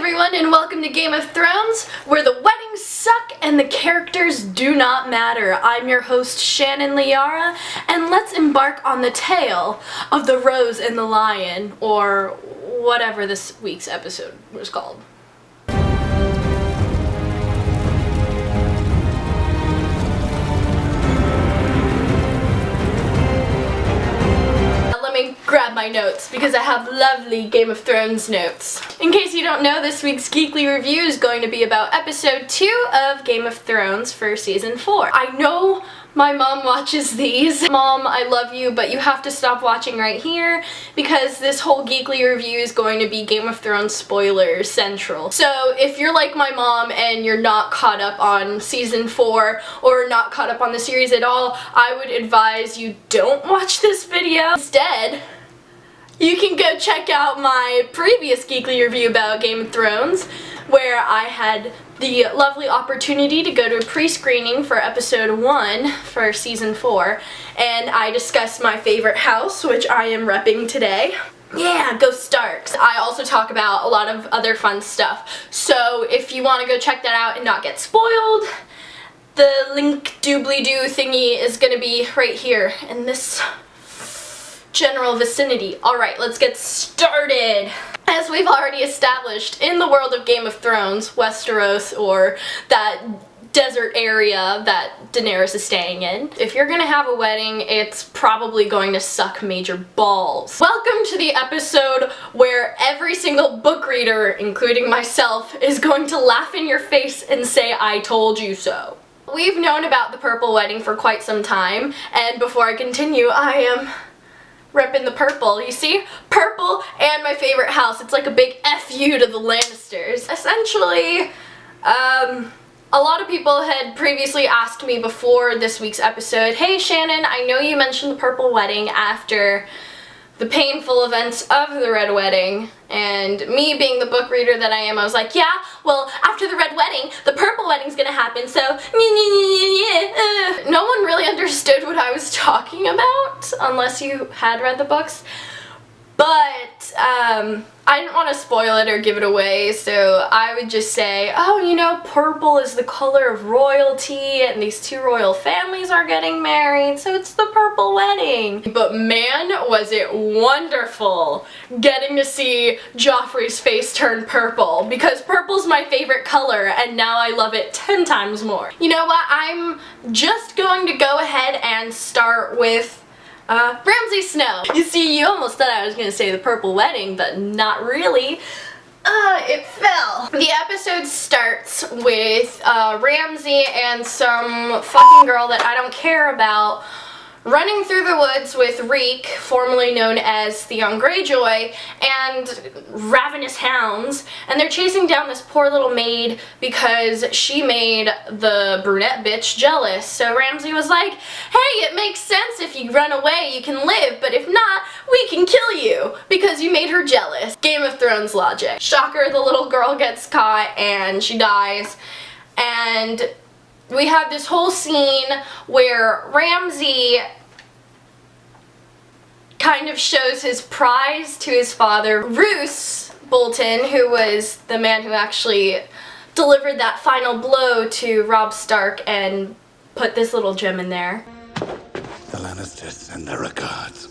everyone, and welcome to Game of Thrones, where the weddings suck and the characters do not matter. I'm your host, Shannon Liara, and let's embark on the tale of the Rose and the Lion, or whatever this week's episode was called. Let me grab my notes because I have lovely Game of Thrones notes. In case you don't know, this week's Geekly review is going to be about episode 2 of Game of Thrones for season 4. I know my mom watches these. Mom, I love you, but you have to stop watching right here because this whole Geekly review is going to be Game of Thrones spoilers central. So if you're like my mom and you're not caught up on season 4 or not caught up on the series at all, I would advise you don't watch this video. Instead, you can go check out my previous Geekly review about Game of Thrones, where I had the lovely opportunity to go to a pre-screening for episode 1 for season 4, and I discussed my favorite house, which I am repping today. Yeah, go Starks. I also talk about a lot of other fun stuff, so if you want to go check that out and not get spoiled, the link doobly-doo thingy is gonna be right here in this general vicinity. Alright, let's get started. As we've already established, in the world of Game of Thrones, Westeros, or that desert area that Daenerys is staying in, if you're gonna have a wedding, it's probably going to suck major balls. Welcome to the episode where every single book reader, including myself, is going to laugh in your face and say, "I told you so." We've known about the purple wedding for quite some time, and before I continue, I am repping the purple. You see? Purple and my favorite house. It's like a big F you to the Lannisters. Essentially, a lot of people had previously asked me before this week's episode, "Hey Shannon, I know you mentioned the purple wedding after the painful events of the red wedding," and me being the book reader that I am, I was like, yeah, well, after the red wedding, the purple wedding's gonna happen, so no one really understood what I was talking about, unless you had read the books, but I didn't want to spoil it or give it away, so I would just say, oh, you know, purple is the color of royalty, and these two royal families are getting married, so it's the purple wedding. But man, was it wonderful getting to see Joffrey's face turn purple, because purple's my favorite color, and now I love it 10 times more. You know what, I'm just going to go ahead and start with Ramsay Snow. You see, you almost thought I was gonna say the purple wedding, but not really. It fell. The episode starts with Ramsay and some fucking girl that I don't care about running through the woods with Reek, formerly known as Theon Greyjoy, and ravenous hounds, and they're chasing down this poor little maid because she made the brunette bitch jealous. So Ramsay was like, hey, it makes sense if you run away you can live, but if not, we can kill you because you made her jealous. Game of Thrones logic. Shocker, the little girl gets caught and she dies, and we have this whole scene where Ramsay kind of shows his prize to his father, Roose Bolton, who was the man who actually delivered that final blow to Robb Stark and put this little gem in there. The Lannisters send their regards.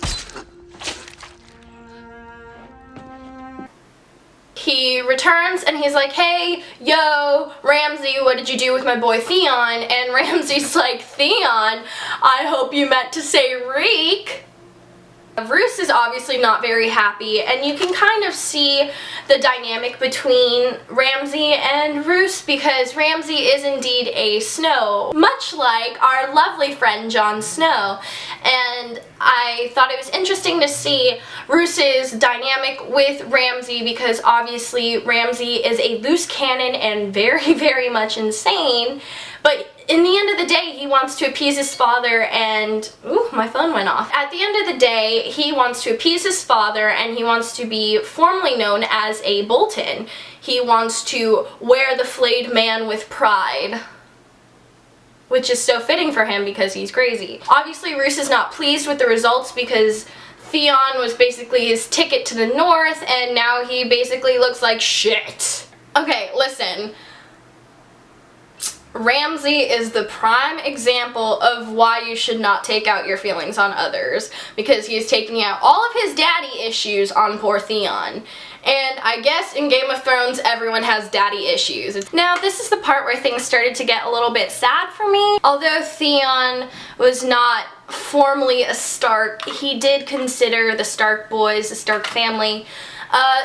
He returns and he's like, hey, yo, Ramsay, what did you do with my boy Theon? And Ramsay's like, Theon? I hope you meant to say Reek. Roose is obviously not very happy, and you can kind of see the dynamic between Ramsay and Roose because Ramsay is indeed a Snow, much like our lovely friend Jon Snow. And I thought it was interesting to see Roose's dynamic with Ramsay because obviously Ramsay is a loose cannon and very, very much insane, but in the end of the day, he wants to appease his father and... Ooh, my phone went off. At the end of the day, he wants to appease his father and he wants to be formally known as a Bolton. He wants to wear the flayed man with pride, which is so fitting for him because he's crazy. Obviously, Roose is not pleased with the results because Theon was basically his ticket to the north and now he basically looks like shit. Okay, listen. Ramsay is the prime example of why you should not take out your feelings on others, because he is taking out all of his daddy issues on poor Theon. And I guess in Game of Thrones, everyone has daddy issues. Now, this is the part where things started to get a little bit sad for me. Although Theon was not formally a Stark, he did consider the Stark boys, the Stark family,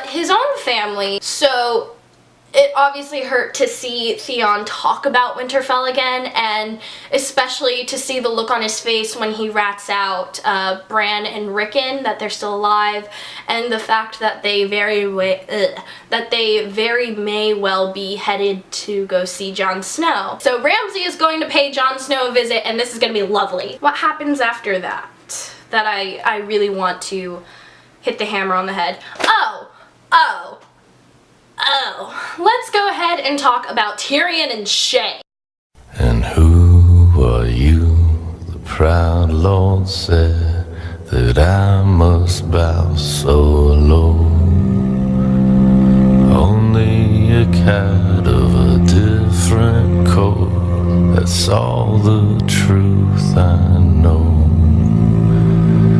his own family. So it obviously hurt to see Theon talk about Winterfell again, and especially to see the look on his face when he rats out Bran and Rickon that they're still alive, and the fact that they very may well be headed to go see Jon Snow. So Ramsay is going to pay Jon Snow a visit, and this is going to be lovely. What happens after that? That I really want to hit the hammer on the head. Oh, let's go ahead and talk about Tyrion and Shay. And who are you? The proud lord said that I must bow so low. Only a cat of a different coat, that's all the